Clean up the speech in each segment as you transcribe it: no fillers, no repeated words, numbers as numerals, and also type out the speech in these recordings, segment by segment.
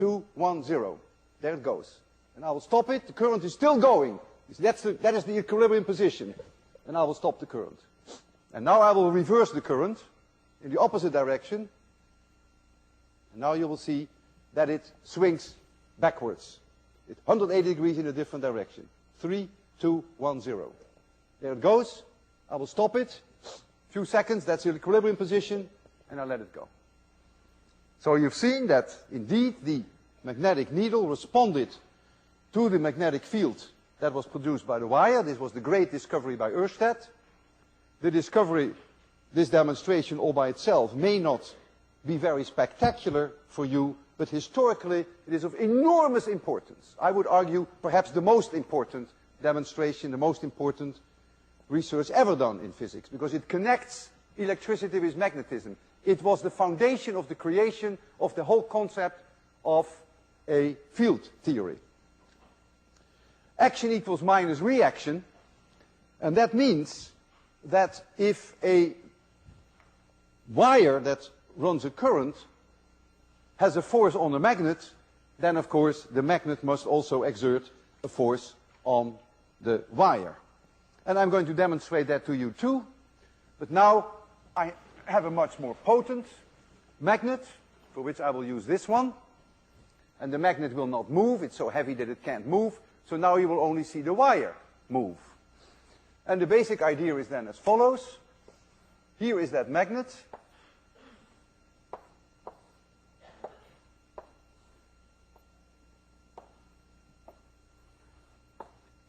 2, 1, 0. There it goes. And I will stop it. The current is still going. That is the equilibrium position. And I will stop the current. And now I will reverse the current in the opposite direction. And now you will see that it swings backwards. It's 180 degrees in a different direction. 3, 2, 1, 0. There it goes. I will stop it. A few seconds, that's the equilibrium position, and I let it go. So you've seen that indeed the magnetic needle responded to the magnetic field that was produced by the wire. This was the great discovery by Ørsted. The discovery, this demonstration all by itself, may not be very spectacular for you, but historically it is of enormous importance. I would argue perhaps the most important demonstration, the most important research ever done in physics, because it connects electricity with magnetism. It was the foundation of the creation of the whole concept of a field theory. Action equals minus reaction, and that means that if a wire that runs a current has a force on a magnet, then of course the magnet must also exert a force on the wire. And I'm going to demonstrate that to you too. But now I have a much more potent magnet, for which I will use this one. And the magnet will not move. It's so heavy that it can't move. So now you will only see the wire move. And the basic idea is then as follows. Here is that magnet.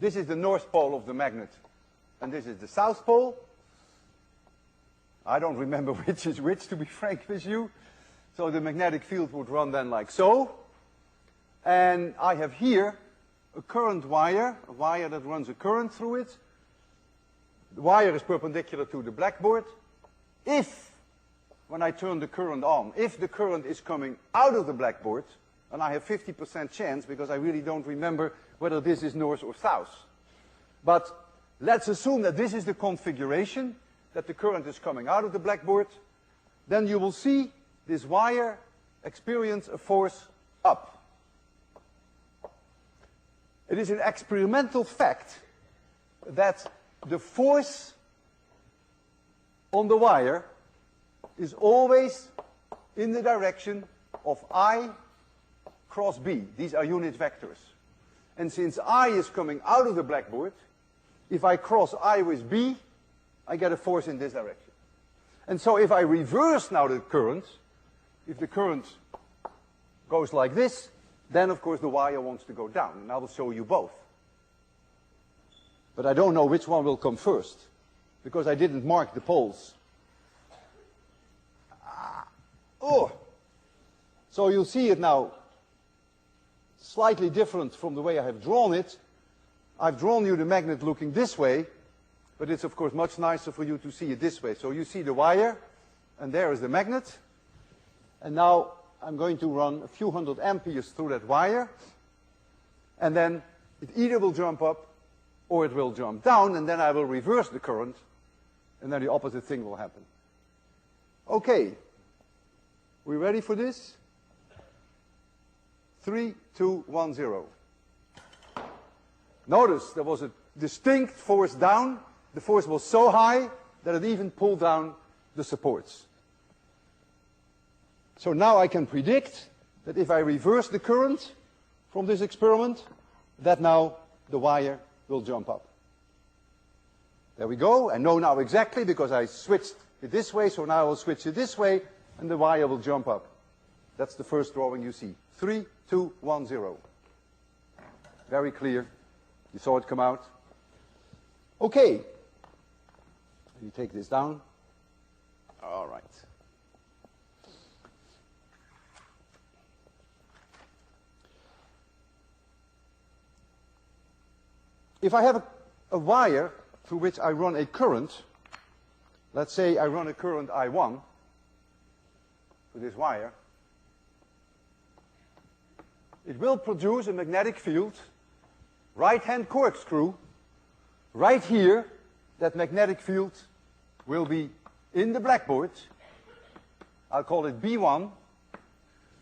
This is the north pole of the magnet. And this is the south pole. I don't remember which is which, to be frank with you. So the magnetic field would run then like so. And I have here a current wire, a wire that runs a current through it. The wire is perpendicular to the blackboard. If, when I turn the current on, if the current is coming out of the blackboard, and I have 50% chance because I really don't remember whether this is north or south. But let's assume that this is the configuration, that the current is coming out of the blackboard. Then you will see this wire experience a force up. It is an experimental fact that the force on the wire is always in the direction of I cross B. These are unit vectors. And since I is coming out of the blackboard, if I cross I with B, I get a force in this direction. And so if I reverse now the current, if the current goes like this, then of course the wire wants to go down. And I will show you both. But I don't know which one will come first, because I didn't mark the poles. So you'll see it now slightly different from the way I have drawn it. I've drawn you the magnet looking this way, but it's of course much nicer for you to see it this way. So you see the wire, and there is the magnet. And now I'm going to run a few hundred amperes through that wire, and then it either will jump up or it will jump down, and then I will reverse the current, and then the opposite thing will happen. Okay, we ready for this? 3, 2, 1, 0. Notice there was a distinct force down. The force was so high that it even pulled down the supports. So now I can predict that if I reverse the current from this experiment, that now the wire will jump up. There we go. I know now exactly because I switched it this way, so now I will switch it this way, and the wire will jump up. That's the first drawing you see. 3, 2, 1, 0. Very clear. You saw it come out. Okay. You take this down. All right. If I have a wire through which I run a current, let's say I run a current I1 through this wire, it will produce a magnetic field, right-hand corkscrew, right here. That magnetic field will be in the blackboard. I'll call it B1.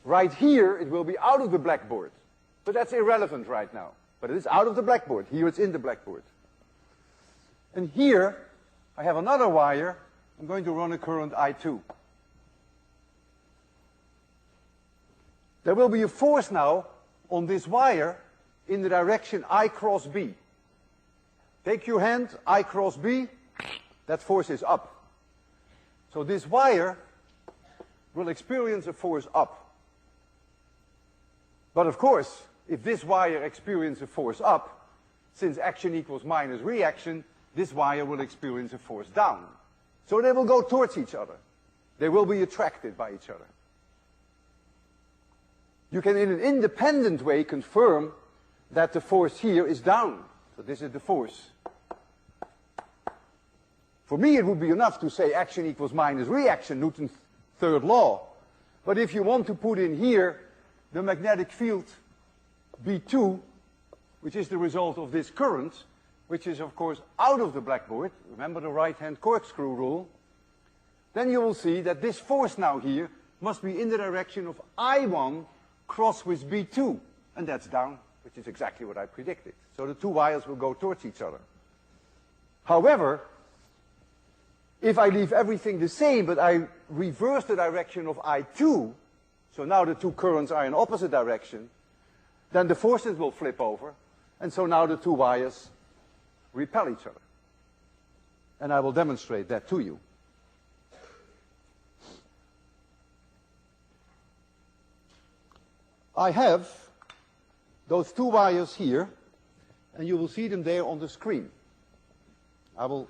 Right here, it will be out of the blackboard. But that's irrelevant right now. But it is out of the blackboard. Here it's in the blackboard. And here, I have another wire. I'm going to run a current I2. There will be a force now on this wire in the direction I cross B. Take your hand, I cross B, that force is up. So this wire will experience a force up. But of course, if this wire experiences a force up, since action equals minus reaction, this wire will experience a force down. So they will go towards each other. They will be attracted by each other. You can, in an independent way, confirm that the force here is down. So this is the force. For me, it would be enough to say action equals minus reaction, Newton's third law. But if you want to put in here the magnetic field B2, which is the result of this current, which is, of course, out of the blackboard, remember the right-hand corkscrew rule, then you will see that this force now here must be in the direction of I1 cross with B2, and that's down, which is exactly what I predicted. So the two wires will go towards each other. However, if I leave everything the same, but I reverse the direction of I2, so now the two currents are in opposite direction, then the forces will flip over, and so now the two wires repel each other. And I will demonstrate that to you. I have those two wires here, and you will see them there on the screen. I will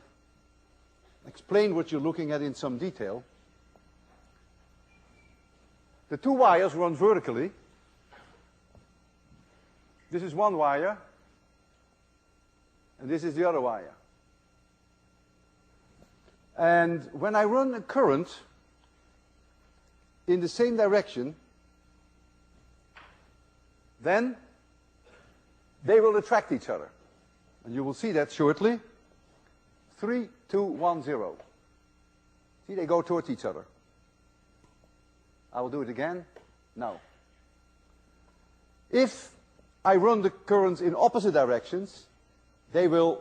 explain what you're looking at in some detail. The two wires run vertically. This is one wire, and this is the other wire. And when I run a current in the same direction, then they will attract each other. And you will see that shortly. 3, 2, 1, 0. See, they go towards each other. I will do it again. Now, if I run the currents in opposite directions, they will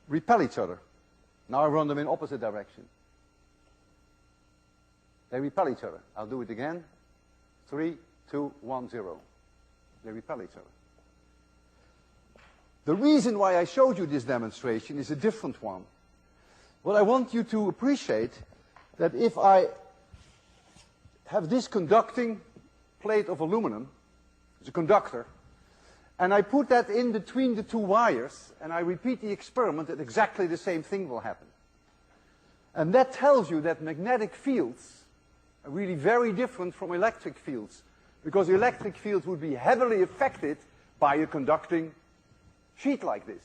repel each other. Now I run them in opposite direction. They repel each other. I'll do it again. 3, 2, 1, 0. They repel each other. The reason why I showed you this demonstration is a different one. What I want you to appreciate, that if I have this conducting plate of aluminum, it's a conductor, and I put that in between the two wires, and I repeat the experiment, that exactly the same thing will happen. And that tells you that magnetic fields are really very different from electric fields, because electric fields would be heavily affected by a conducting sheet like this.